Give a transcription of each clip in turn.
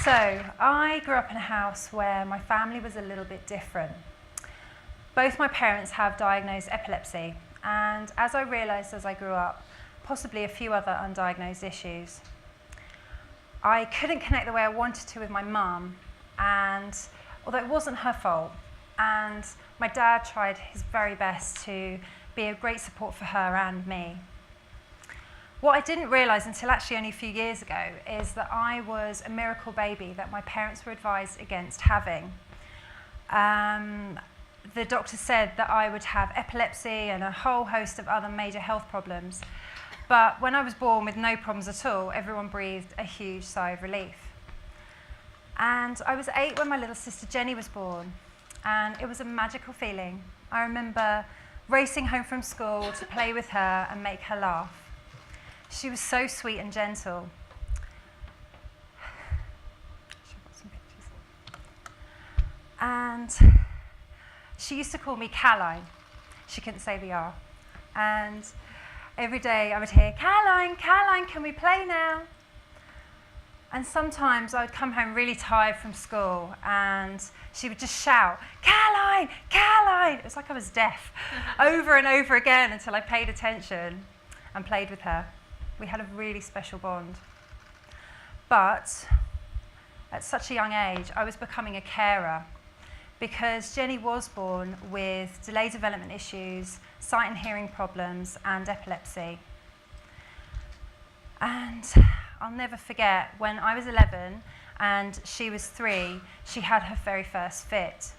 So, I grew up in a house where my family was a little bit different. Both my parents have diagnosed epilepsy, and as I realised as I grew up, possibly a few other undiagnosed issues. I couldn't connect the way I wanted to with my mum, and although it wasn't her fault, and my dad tried his very best to be a great support for her and me. What I didn't realise until actually only a few years ago is that I was a miracle baby that my parents were advised against having. The doctor said that I would have epilepsy and a whole host of other major health problems. But when I was born with no problems at all, everyone breathed a huge sigh of relief. And I was 8 when my little sister Jenny was born, and it was a magical feeling. I remember racing home from school to play with her and make her laugh. She was so sweet and gentle. And she used to call me Caroline. She couldn't say the R. And every day I would hear, Caroline, Caroline, can we play now? And sometimes I would come home really tired from school and she would just shout, Caroline, Caroline. It was like I was deaf over and over again until I paid attention and played with her. We had a really special bond. But at such a young age, I was becoming a carer because Jenny was born with delayed development issues, sight and hearing problems, and epilepsy. And I'll never forget when I was 11 and she was 3, she had her very first fit.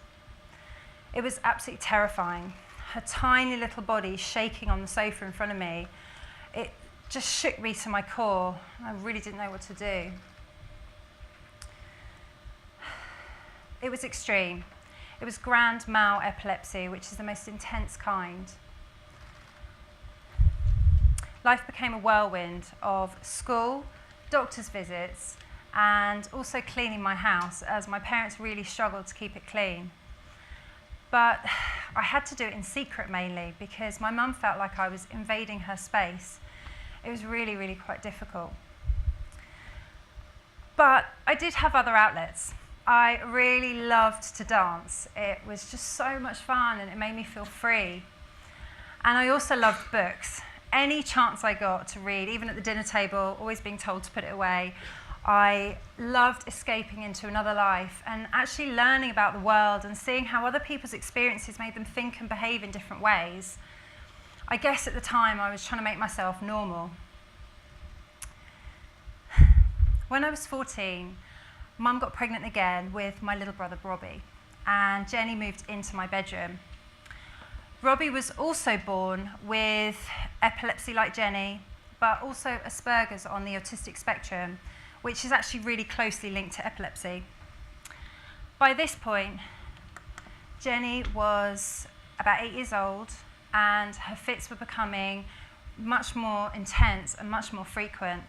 It was absolutely terrifying. Her tiny little body shaking on the sofa in front of me, it just shook me to my core. I really didn't know what to do. It was extreme. It was grand mal epilepsy, which is the most intense kind. Life became a whirlwind of school, doctor's visits, and also cleaning my house, as my parents really struggled to keep it clean. But I had to do it in secret mainly because my mum felt like I was invading her space. It was really, really quite difficult. But I did have other outlets. I really loved to dance. It was just so much fun and it made me feel free. And I also loved books. Any chance I got to read, even at the dinner table, always being told to put it away, I loved escaping into another life and actually learning about the world and seeing how other people's experiences made them think and behave in different ways. I guess at the time I was trying to make myself normal. When I was 14, Mum got pregnant again with my little brother Robbie, and Jenny moved into my bedroom. Robbie was also born with epilepsy like Jenny, but also Asperger's on the autistic spectrum, which is actually really closely linked to epilepsy. By this point, Jenny was about 8 years old, and her fits were becoming much more intense and much more frequent.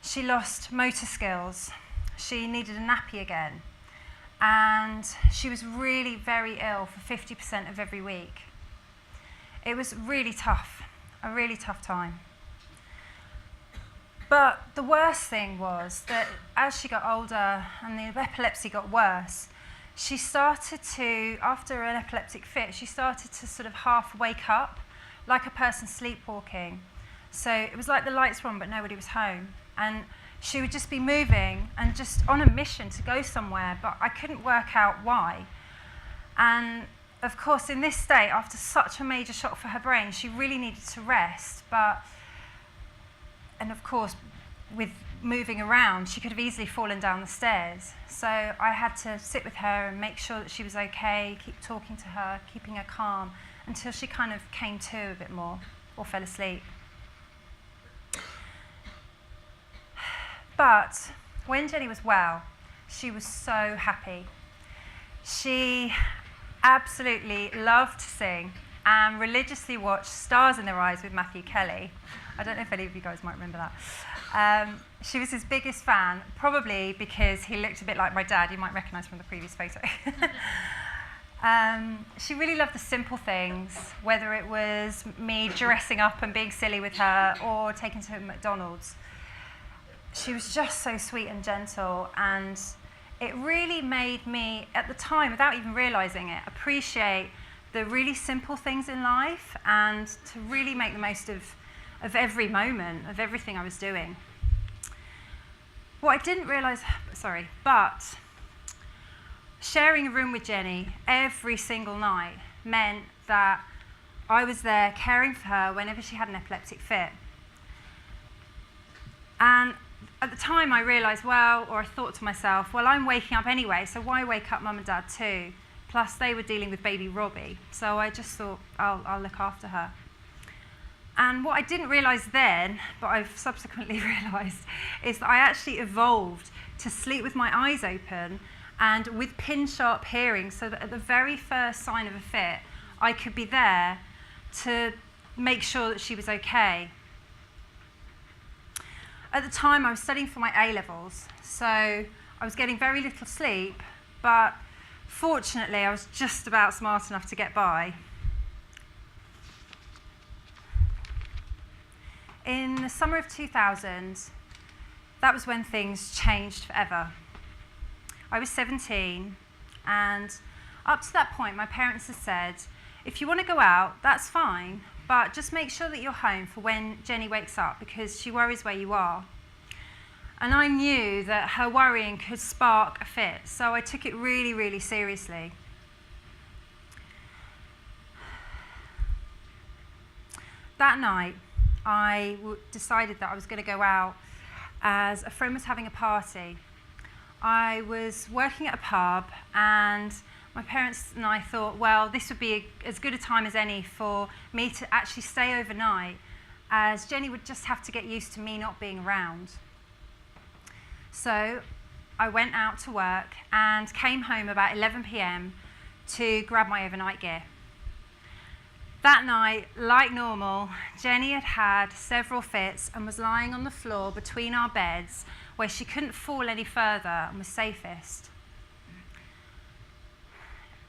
She lost motor skills. She needed a nappy again. And she was really very ill for 50% of every week. It was really tough, a really tough time. But the worst thing was that as she got older and the epilepsy got worse, she started to, after an epileptic fit, she started to sort of half wake up, like a person sleepwalking. So it was like the lights were on, but nobody was home. And she would just be moving and just on a mission to go somewhere, but I couldn't work out why. And of course, in this state, after such a major shock for her brain, she really needed to rest. And of course, with moving around, she could have easily fallen down the stairs. So I had to sit with her and make sure that she was okay, keep talking to her, keeping her calm, until she kind of came to a bit more or fell asleep. But when Jenny was well, she was so happy. She absolutely loved to sing and religiously watched Stars in Their Eyes with Matthew Kelly. I don't know if any of you guys might remember that. She was his biggest fan, probably because he looked a bit like my dad. You might recognise from the previous photo. She really loved the simple things, whether it was me dressing up and being silly with her or taking her to McDonald's. She was just so sweet and gentle, and it really made me, at the time, without even realising it, appreciate the really simple things in life and to really make the most of every moment, of everything I was doing. What I didn't realise, but sharing a room with Jenny every single night meant that I was there caring for her whenever she had an epileptic fit. And at the time I realised, I thought to myself, well, I'm waking up anyway, so why wake up Mum and Dad too? Plus they were dealing with baby Robbie, so I just thought, I'll look after her. And what I didn't realise then, but I've subsequently realised, is that I actually evolved to sleep with my eyes open and with pin-sharp hearing, so that at the very first sign of a fit, I could be there to make sure that she was okay. At the time, I was studying for my A-levels, so I was getting very little sleep, but fortunately, I was just about smart enough to get by. In the summer of 2000, that was when things changed forever. I was 17, and up to that point, my parents had said, if you want to go out, that's fine, but just make sure that you're home for when Jenny wakes up, because she worries where you are. And I knew that her worrying could spark a fit, so I took it really, really seriously. That night, I decided that I was going to go out as a friend was having a party. I was working at a pub, and my parents and I thought, well, this would be as good a time as any for me to actually stay overnight, as Jenny would just have to get used to me not being around. So I went out to work and came home about 11 p.m. to grab my overnight gear. That night, like normal, Jenny had had several fits and was lying on the floor between our beds where she couldn't fall any further and was safest.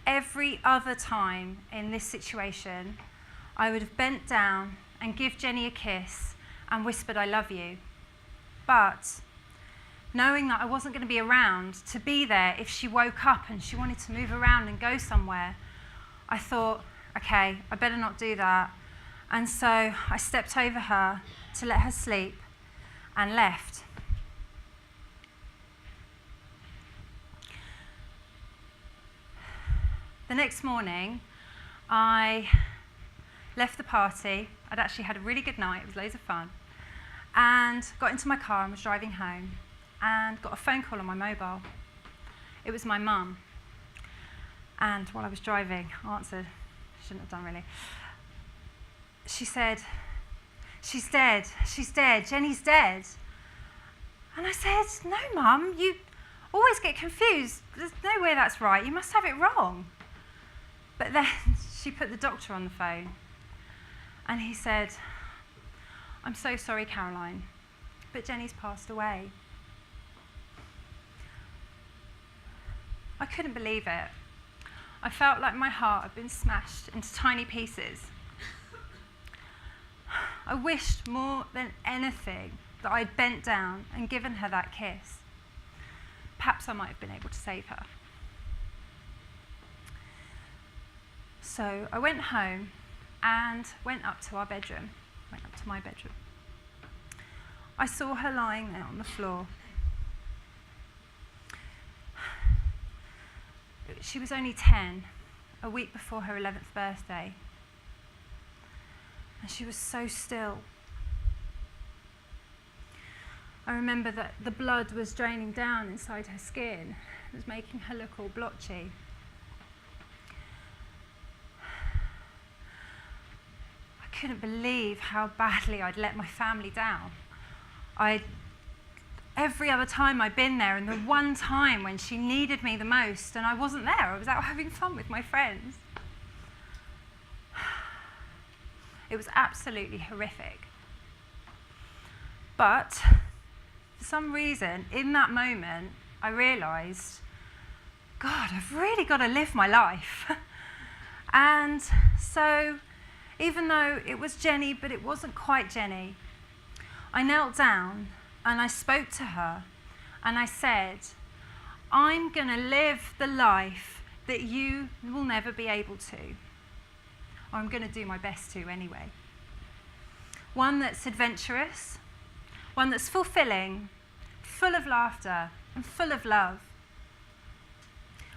Every other time in this situation, I would have bent down and give Jenny a kiss and whispered, I love you. But knowing that I wasn't going to be around to be there if she woke up and she wanted to move around and go somewhere, I thought, okay, I better not do that. And so I stepped over her to let her sleep and left. The next morning, I left the party. I'd actually had a really good night. It was loads of fun. And got into my car and was driving home and got a phone call on my mobile. It was my mum. And while I was driving, I answered. Shouldn't have done really. She said, she's dead, Jenny's dead. And I said, no, Mum, you always get confused. There's no way that's right, you must have it wrong. But then she put the doctor on the phone, and he said, I'm so sorry, Caroline, but Jenny's passed away. I couldn't believe it. I felt like my heart had been smashed into tiny pieces. I wished more than anything that I'd bent down and given her that kiss. Perhaps I might have been able to save her. So I went home and went up to my bedroom. I saw her lying there on the floor. She was only 10, a week before her 11th birthday. And she was so still. I remember that the blood was draining down inside her skin. It was making her look all blotchy. I couldn't believe how badly I'd let my family down. Every other time I'd been there, and the one time when she needed me the most, and I wasn't there, I was out having fun with my friends. It was absolutely horrific. But for some reason, in that moment, I realised, God, I've really got to live my life. And so, even though it was Jenny, but it wasn't quite Jenny, I knelt down and I spoke to her and I said, I'm going to live the life that you will never be able to. Or I'm going to do my best to anyway. One that's adventurous, one that's fulfilling, full of laughter and full of love.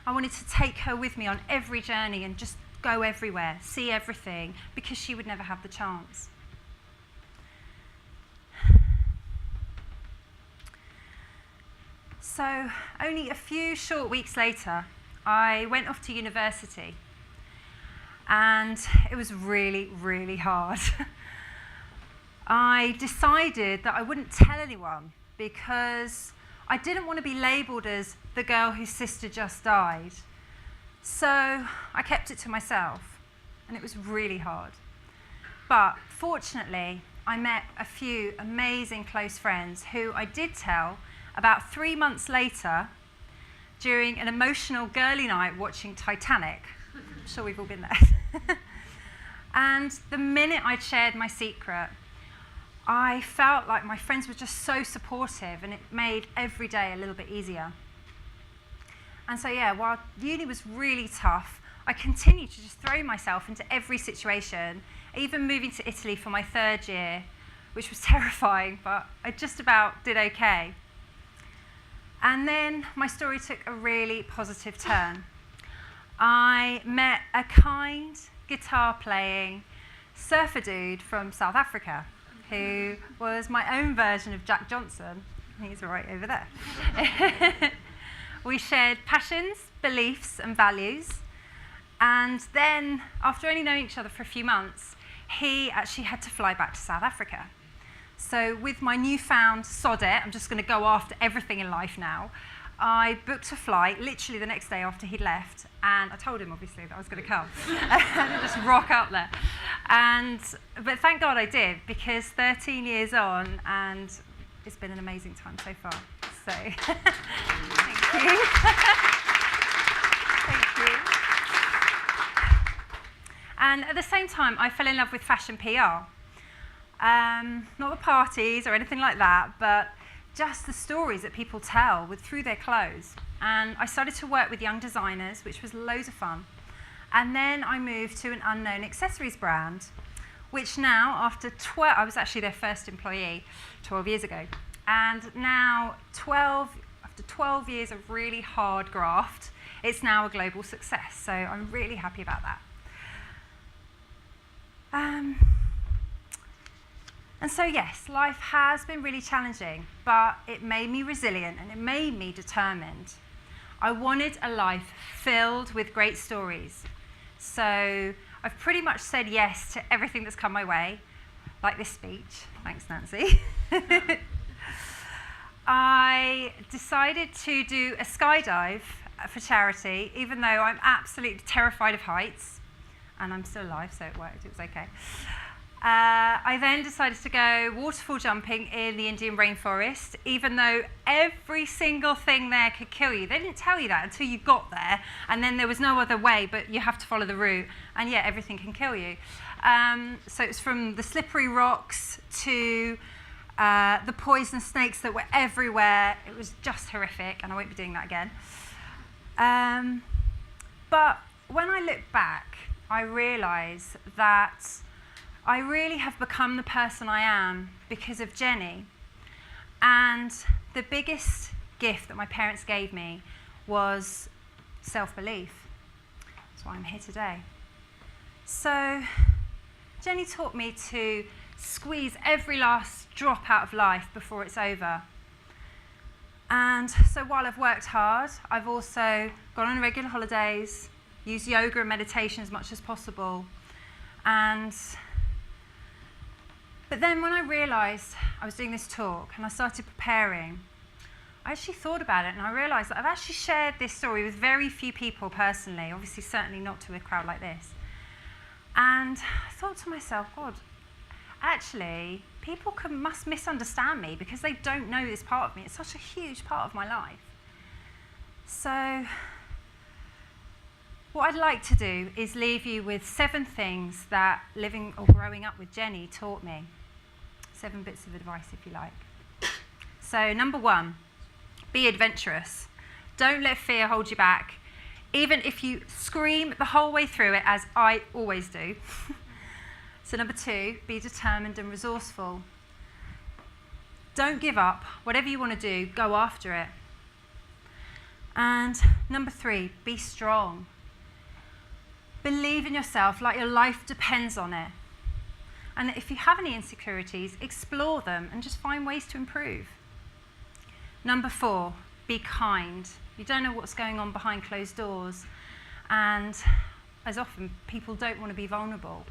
I wanted to take her with me on every journey and just go everywhere, see everything, because she would never have the chance. So only a few short weeks later, I went off to university, and it was really, really hard. I decided that I wouldn't tell anyone because I didn't want to be labelled as the girl whose sister just died. So I kept it to myself, and it was really hard. But fortunately, I met a few amazing close friends who I did tell about 3 months later during an emotional girly night watching Titanic. I'm sure we've all been there. And the minute I'd shared my secret, I felt like my friends were just so supportive, and it made every day a little bit easier. And so yeah, while uni was really tough, I continued to just throw myself into every situation, even moving to Italy for my 3rd year, which was terrifying, but I just about did okay. And then my story took a really positive turn. I met a kind, guitar-playing surfer dude from South Africa, who was my own version of Jack Johnson. He's right over there. We shared passions, beliefs, and values. And then, after only knowing each other for a few months, he actually had to fly back to South Africa. So with my newfound sod it, I'm just going to go after everything in life now, I booked a flight literally the next day after he'd left, and I told him, obviously, that I was going to come. And just rock up there. But thank God I did, because 13 years on, and it's been an amazing time so far. So, thank you. Thank you. And at the same time, I fell in love with fashion PR. Not the parties or anything like that, but just the stories that people tell through their clothes. And I started to work with young designers, which was loads of fun. And then I moved to an unknown accessories brand, which now, after I was actually their first employee 12 years ago. And now, after 12 years of really hard graft, it's now a global success. So I'm really happy about that. And so yes, life has been really challenging, but it made me resilient and it made me determined. I wanted a life filled with great stories. So I've pretty much said yes to everything that's come my way, like this speech. Thanks, Nancy. I decided to do a skydive for charity, even though I'm absolutely terrified of heights. And I'm still alive, so it worked, it was okay. I then decided to go waterfall jumping in the Indian rainforest, even though every single thing there could kill you. They didn't tell you that until you got there, and then there was no other way, but you have to follow the route, and yeah, everything can kill you. So it's from the slippery rocks to the poisonous snakes that were everywhere. It was just horrific, and I won't be doing that again. But when I look back, I realise that I really have become the person I am because of Jenny. And the biggest gift that my parents gave me was self-belief. That's why I'm here today. So Jenny taught me to squeeze every last drop out of life before it's over. And so while I've worked hard, I've also gone on regular holidays, used yoga and meditation as much as possible. But then when I realised I was doing this talk and I started preparing, I actually thought about it and I realised that I've actually shared this story with very few people personally, obviously certainly not to a crowd like this. And I thought to myself, God, actually, people must misunderstand me because they don't know this part of me. It's such a huge part of my life. So what I'd like to do is leave you with 7 things that living or growing up with Jenny taught me. 7 bits of advice, if you like. So, number 1, be adventurous. Don't let fear hold you back, even if you scream the whole way through it, as I always do. So, number 2, be determined and resourceful. Don't give up. Whatever you want to do, go after it. And number 3, be strong. Believe in yourself like your life depends on it. And if you have any insecurities, explore them and just find ways to improve. Number 4, be kind. You don't know what's going on behind closed doors. And as often, people don't want to be vulnerable.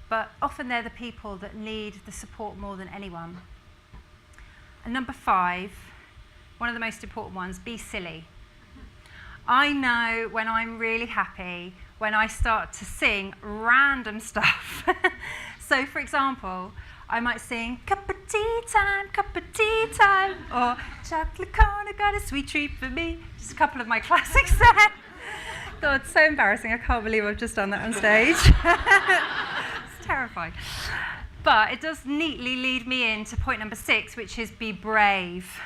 But often they're the people that need the support more than anyone. And number 5, one of the most important ones, be silly. I know when I'm really happy, when I start to sing random stuff. So, for example, I might sing, cup of tea time, or chocolate corner got a sweet treat for me. Just a couple of my classics there. God, so embarrassing. I can't believe I've just done that on stage. It's terrifying. But it does neatly lead me into point number 6, which is be brave.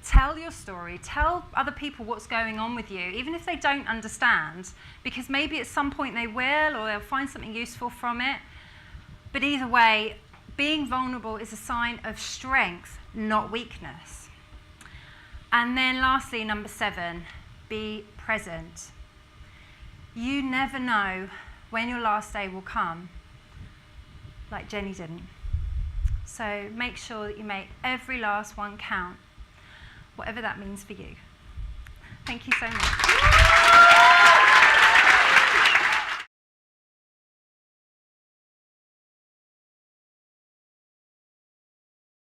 Tell your story. Tell other people what's going on with you, even if they don't understand, because maybe at some point they will, or they'll find something useful from it. But either way, being vulnerable is a sign of strength, not weakness. And then lastly, number 7, be present. You never know when your last day will come, like Jenny didn't. So make sure that you make every last one count, whatever that means for you. Thank you so much.